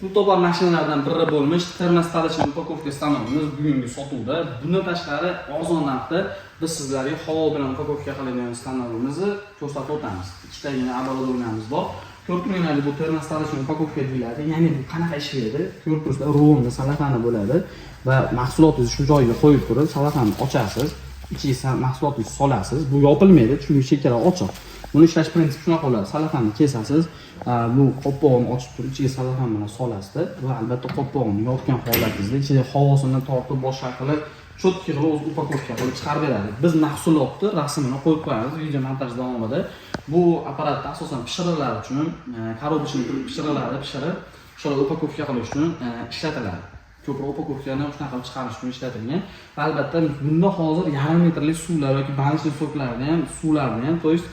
pul topar mashinalardan biri bo'lmish termostalochniy upakovka stanovimiz bugungi sotuvda. Bundan tashqari arzon narxda biz sizlarga havo bilan upakovka qilingan stanovimizni ko'rsatib o'tamiz. Ikkitagina оборудованиemiz bor. Ko'rib turganingizdek bu termostalochniy upakovka deyiladi. Ya'ni bu qanaqa ishlaydi? Ko'rib turibsizlar, rovni salafani bo'ladi va mahsulotingizni shu joyga qo'yib turib, salafani ochasiz, ichiga mahsulotingizni solasiz. Bu yopilmaydi, chunki chekkalar ochiq. Buni ishlash prinsipi shunaqa bo'ladi. Salafani kesasiz, bu qopqog'ini ochib turib, ichiga salafan bilan solasiz va albatta qopqog'ini yopgan holatingizda ichiga havosini tortib boshqa qilib, cho'tki qilib o'z upakovka qilib chiqarib beradi. Biz mahsulotni rasmini qo'yib qo'yamiz video montaj davomida. Bu apparatda asosan pishiriqlar uchun, korobishni pishirib, o'shalar upakovka qilish uchun ishlatiladi. Ko'proq upakovkani shunaqa qilib chiqarish uchun ishlatilgan. Va albatta bunda hozir yarim metrlik suvlar yoki banishli soklarni ham, suvlarni ham, to есть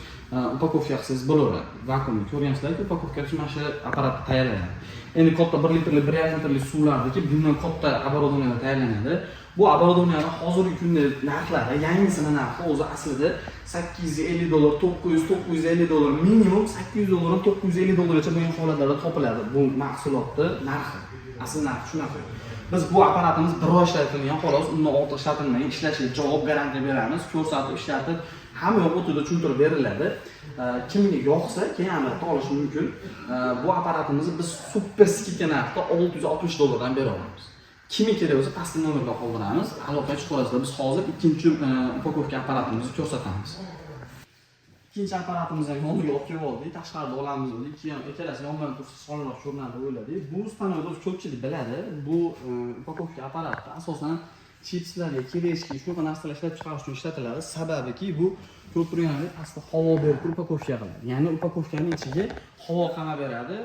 upakovka qilsangiz bo'laveradi. Vakuumni ko'rgansizlarki, upakovka uchun mana shu apparatni tayyorlanadi. Endi katta 1 litrlik, 1,5 litrlik suvlardagi bundan katta оборудованиеlar tayyorlanadi. Bu оборудованиеlar hozirgi kunda narxlari, yangisini narxi o'zi aslida $850, $950, minimum $800, $950gacha bo'lgan holatlarda topiladi. Bu mahsulotning narxi. Asl narxi shunaqa. Biz bu apparatimiz bir oy ishlatilgan, xolos, undan ortiq ishlatilmagan, ishlashiga javob garantiya beramiz. Ko'rsatib, ishlatib, hamma yoq o'tida tushuntirib beriladi. Kimga yoqsa, keyin amaliyotda olish mumkin. Bu apparatimizni biz super skidka narxda $660 dan bera olamiz. Kimga kerak bo'lsa, pastki nomerga qoldiramiz. Aloqaga chiqasizlar. Biz hozir ikkinchi upakovka apparatimizni ko'rsatamiz. İkinci apparatımızdan yolga olib kelib oldik, tashqarida olamiz dedik. Ikkalasi yondan tursa sonroq ko'rinadi o'yladik. Bu stanovda ko'pchilik biladi. Bu upakovka apparati asosan chipslarga, kireshki, shunaqa narsalar ishlab chiqarish uchun ishlatiladi. Sababiki bu ko'rib turganingizdek pastda havo berib upakovka qiladi. Ya'ni upakovkaning ichiga havo qamab beradi.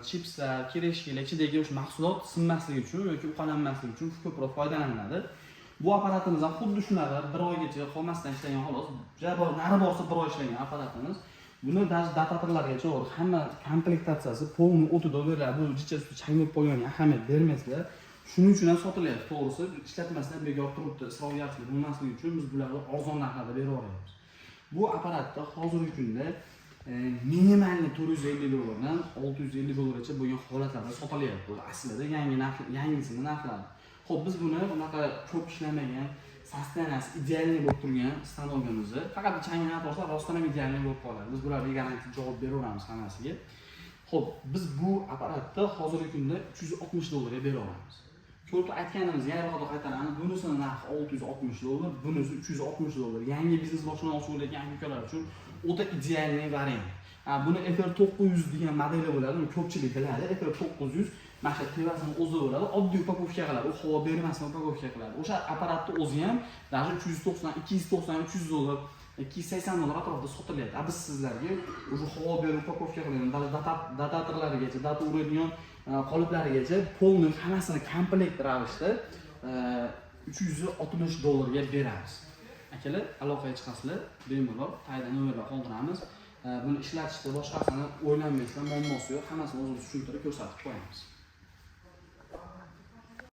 Chipslar, kireshkilar ichidagi o'sha mahsulot sinmasligi uchun yoki uqalanmasligi uchun ko'proq foydalaniladi. Bu apparatimiz ham xuddi shunaqa bir oygacha qolmasdan ishlagan, xolos. Nari borsa bir oy ishlagan apparatimiz. Buni datatorlargacha hamma komplektatsiyasi polni o'tida beriladi. Bu jichasi chaynab qo'yganiga ahamiyat bermaysizlar. Shuning uchun ham sotilyapti, to'g'risi. Ishlatmasdan bekor turibdi, isrofgarchilik bo'lmasligi uchun biz bularni arzon narxlarda beraveramiz. Bu apparatda hozirgi kunda minimalni $450 dan $650gacha bo'lgan holatlarda sotilyapti. Bu aslida yangisini narxlari. Xo'p, biz buni bunaqa ko'p ishlamagan, sostanasi idealniy bo'lib turgan stanovimizni faqat changlanib olsa, rostdan ham idealniy bo'lib qoladi. Biz bularga garantiya javob beraveramiz hammasiga. Xo'p, biz bu apparatni hozirgi kunda $360 ga bera olamiz. Ko'p aytganimiz yana qaytaramiz. Bunisining narxi $660, bunisi $360. Yangi biznes boshlanmoqchi bo'lgan ukalar uchun o'ta idealniy variant. Buni FR900 degan modeli bo'ladi. Ko'pchilik biladi. FR900 mana shu tevasini o'zi bo'ladi. Oddiy upakovka qiladi. U havo bermasdan upakovka qiladi. O'sha apparatni o'zi ham даже $190, $290, $300, $280 atrofida sotilyapti. Biz sizlarga o'sha havo berib upakovka qilgan, datatorlarigacha, data uradigan qoliplarigacha polni hammasini komplekt ravishda $360 ga beramiz. Akalar, aloqaga chiqasizlar, bemalol qayda nomerlar qoldiramiz. Buni ishlatishda boshqasini o'ylanmaysizlar, muammosi yo'q, hammasini o'zimiz tushuntirib ko'rsatib qo'yamiz.